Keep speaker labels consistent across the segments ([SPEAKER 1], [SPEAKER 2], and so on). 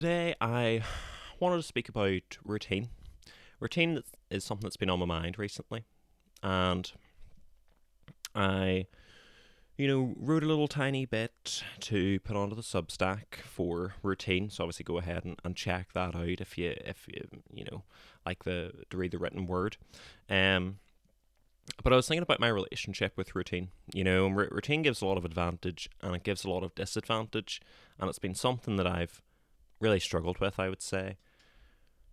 [SPEAKER 1] Today, I wanted to speak about routine. Routine is something that's been on my mind recently, and I, wrote a little tiny bit to put onto the Substack for routine. So obviously, go ahead and check that out if you like to read the written word. Um, but I was thinking about my relationship with routine. Routine gives a lot of advantage and it gives a lot of disadvantage, and it's been something that I've really struggled with, I would say,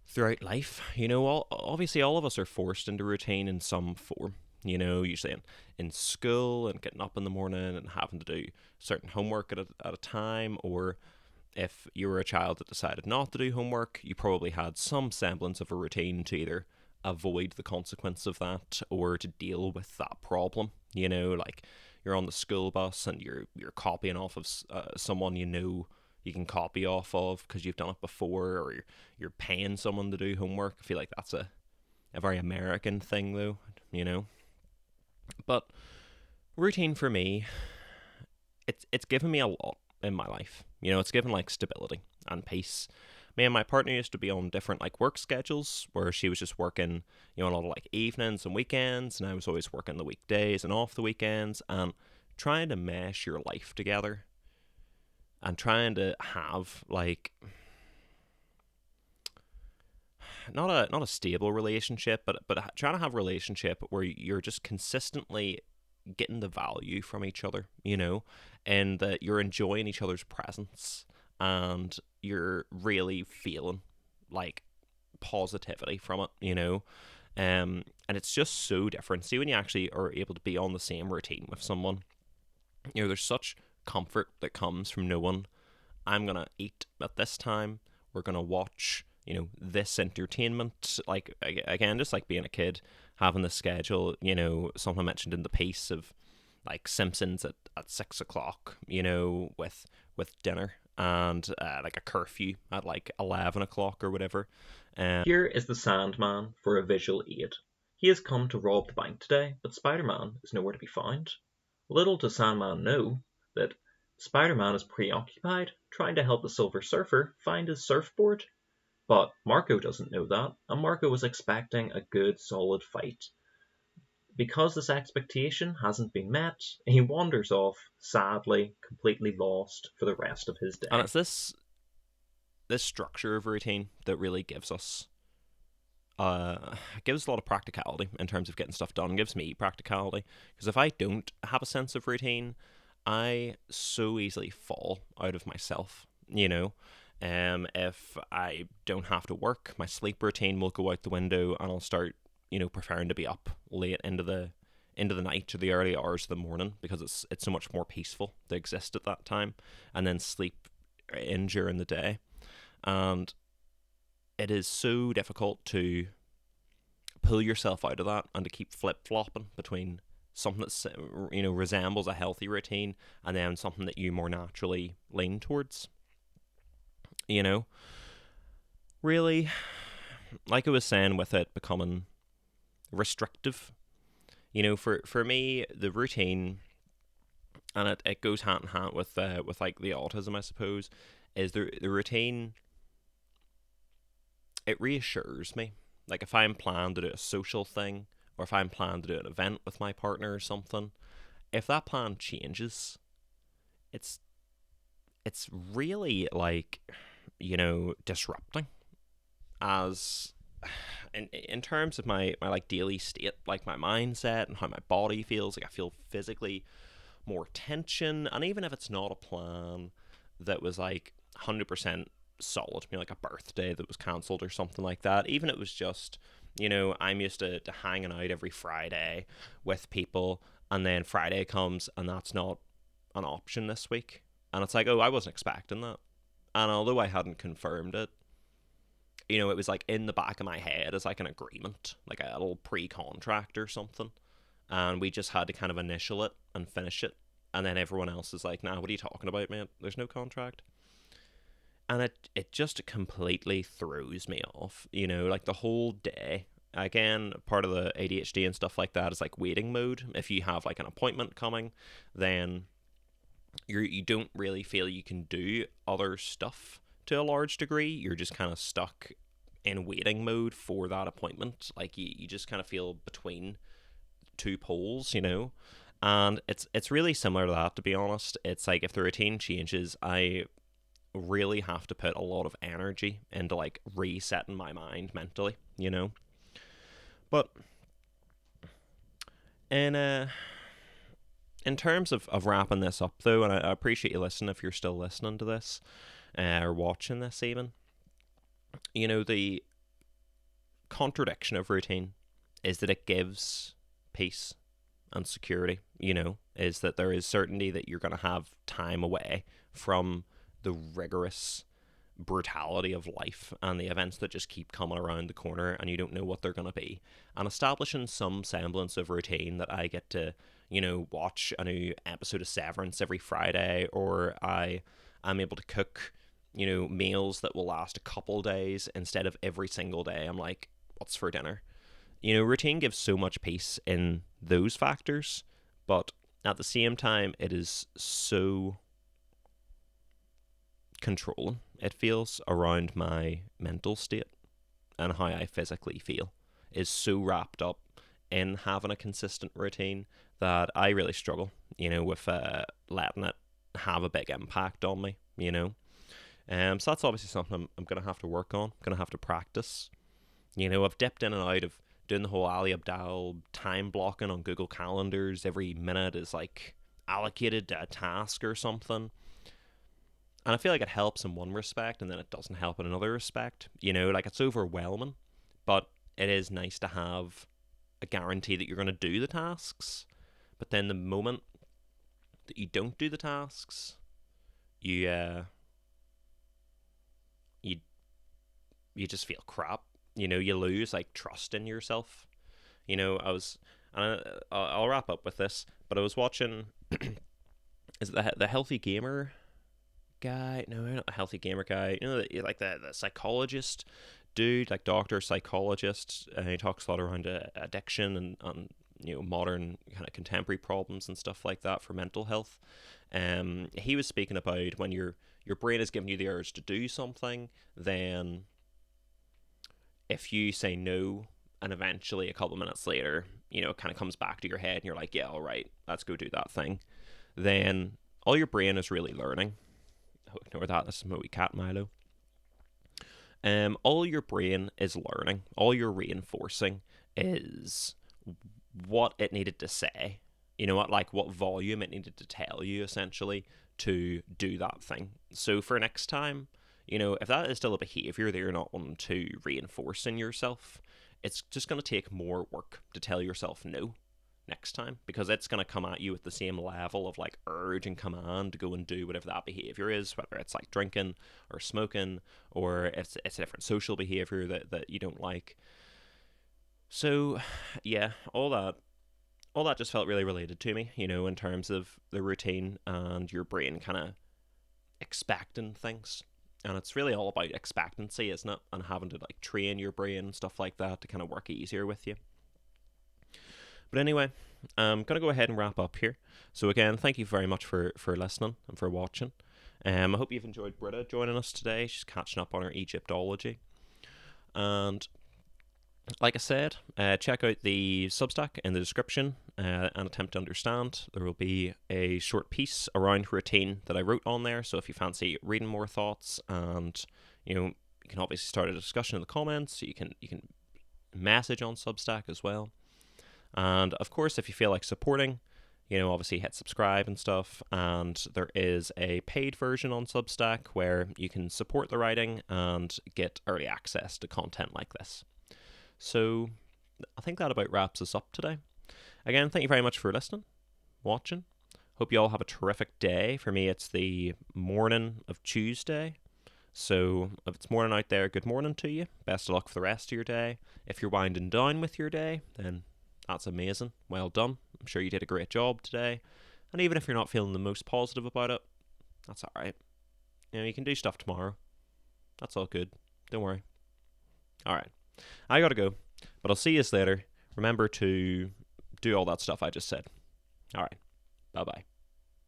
[SPEAKER 1] throughout life. Obviously, all of us are forced into routine in some form. Usually in school and getting up in the morning and having to do certain homework at a time, or if you were a child that decided not to do homework, you probably had some semblance of a routine to either avoid the consequence of that or to deal with that problem. Like you're on the school bus and you're copying off of someone you can copy off of because you've done it before, or you're paying someone to do homework. I feel like that's a very American thing, though, you know. But routine for me, it's given me a lot in my life. It's given like stability and peace. Me and my partner used to be on different like work schedules where she was just working, a lot of like evenings and weekends, and I was always working the weekdays and off the weekends, and trying to mesh your life together and trying to have like not a stable relationship, but trying to have a relationship where you're just consistently getting the value from each other, and that you're enjoying each other's presence and you're really feeling like positivity from it, and it's just so different. See, when you actually are able to be on the same routine with someone, there's such comfort that comes from knowing I'm gonna eat at this time. We're gonna watch, this entertainment. Like again, just like being a kid, having the schedule. Something I mentioned in the piece of like Simpsons at 6 o'clock. With dinner and like a curfew at like 11 o'clock or whatever.
[SPEAKER 2] Here is the Sandman for a visual aid. He has come to rob the bank today, but Spider-Man is nowhere to be found. Little does Sandman know that Spider-Man is preoccupied trying to help the Silver Surfer find his surfboard. But Marco doesn't know that, and Marco was expecting a good solid fight. Because this expectation hasn't been met, he wanders off, sadly, completely lost for the rest of his
[SPEAKER 1] And
[SPEAKER 2] day.
[SPEAKER 1] it's this structure of routine that really gives a lot of practicality in terms of getting stuff done. Gives me practicality because if I don't have a sense of routine, I so easily fall out of myself. If I don't have to work, my sleep routine will go out the window, and I'll start, preferring to be up late into the night or the early hours of the morning because it's so much more peaceful to exist at that time, and then sleep in during the day. And it is so difficult to pull yourself out of that and to keep flip flopping between something that resembles a healthy routine and then something that you more naturally lean towards. You know, really, like I was saying, with it becoming restrictive. For me, the routine, and it goes hand in hand with like the autism, I suppose, is the routine. It reassures me. Like if I'm planning to do a social thing, or if I'm planning to do an event with my partner or something, if that plan changes, it's it's really like, disrupting as in terms of my like daily state, like my mindset and how my body feels. Like I feel physically more tension, and even if it's not a plan that was like 100% solid, like a birthday that was cancelled or something like that, even if it was just, I'm used to hanging out every Friday with people, and then Friday comes and that's not an option this week, and it's like, oh, I wasn't expecting that. And although I hadn't confirmed it, it was like in the back of my head as like an agreement, like a little pre-contract or something, and we just had to kind of initial it and finish it, and then everyone else is like, nah, what are you talking about, man? There's no contract. And it just completely throws me off, like the whole day. Again, part of the ADHD and stuff like that is like waiting mode. If you have like an appointment coming, then you don't really feel you can do other stuff to a large degree. You're just kind of stuck in waiting mode for that appointment. Like you just kind of feel between two poles, And it's really similar to that, to be honest. It's like if the routine changes, I really have to put a lot of energy into like resetting my mind mentally. But in in terms of wrapping this up though, and I appreciate you listening if you're still listening to this or watching this even, the contradiction of routine is that it gives peace and security, is that there is certainty that you're going to have time away from the rigorous brutality of life and the events that just keep coming around the corner and you don't know what they're going to be. And establishing some semblance of routine that I get to, watch a new episode of Severance every Friday, or I am able to cook, meals that will last a couple days instead of every single day. I'm like, what's for dinner? Routine gives so much peace in those factors, but at the same time, it is so controlling, it feels, around my mental state and how I physically feel is so wrapped up in having a consistent routine that I really struggle, with letting it have a big impact on me. So that's obviously something I'm going to have to work on, going to have to practice. I've dipped in and out of doing the whole Ali Abdal time blocking on Google Calendars. Every minute is like allocated to a task or something. And I feel like it helps in one respect and then it doesn't help in another respect. Like it's overwhelming, but it is nice to have a guarantee that you're going to do the tasks. But then the moment that you don't do the tasks, you you just feel crap. You lose like trust in yourself. I'll wrap up with this, but I was watching, is it the Healthy Gamer guy? No, not the Healthy Gamer guy. Like the psychologist dude, like doctor psychologist. He talks a lot around addiction and modern kind of contemporary problems and stuff like that for mental health. He was speaking about when your brain is giving you the urge to do something, then if you say no, and eventually a couple of minutes later, it kind of comes back to your head and you're like, yeah, all right, let's go do that thing, then all your brain is really learning. Oh, ignore that, this is my wee cat Milo. All your brain is learning, all you're reinforcing is what it needed to say. What volume it needed to tell you, essentially, to do that thing. So for next time, if that is still a behaviour that you're not wanting to reinforce in yourself, it's just going to take more work to tell yourself no next time, because it's going to come at you with the same level of like urge and command to go and do whatever that behaviour is, whether it's like drinking or smoking, or it's a different social behaviour that you don't like. So yeah, all that just felt really related to me, in terms of the routine and your brain kind of expecting things. And it's really all about expectancy, isn't it? And having to like train your brain and stuff like that to kind of work easier with you. But anyway, I'm going to go ahead and wrap up here. So again, thank you very much for listening and for watching. I hope you've enjoyed Britta joining us today. She's catching up on her Egyptology. And like I said, check out the Substack in the description and attempt to understand. There will be a short piece around routine that I wrote on there. So if you fancy reading more thoughts, and you can obviously start a discussion in the comments. You can message on Substack as well. And of course, if you feel like supporting, obviously hit subscribe and stuff. And there is a paid version on Substack where you can support the writing and get early access to content like this. So I think that about wraps us up today. Again, thank you very much for listening, watching. Hope you all have a terrific day. For me, it's the morning of Tuesday. So if it's morning out there, good morning to you. Best of luck for the rest of your day. If you're winding down with your day, then that's amazing. Well done. I'm sure you did a great job today. And even if you're not feeling the most positive about it, that's all right. You can do stuff tomorrow. That's all good. Don't worry. All right. I gotta go, but I'll see you later. Remember to do all that stuff I just said. All right. Bye-bye.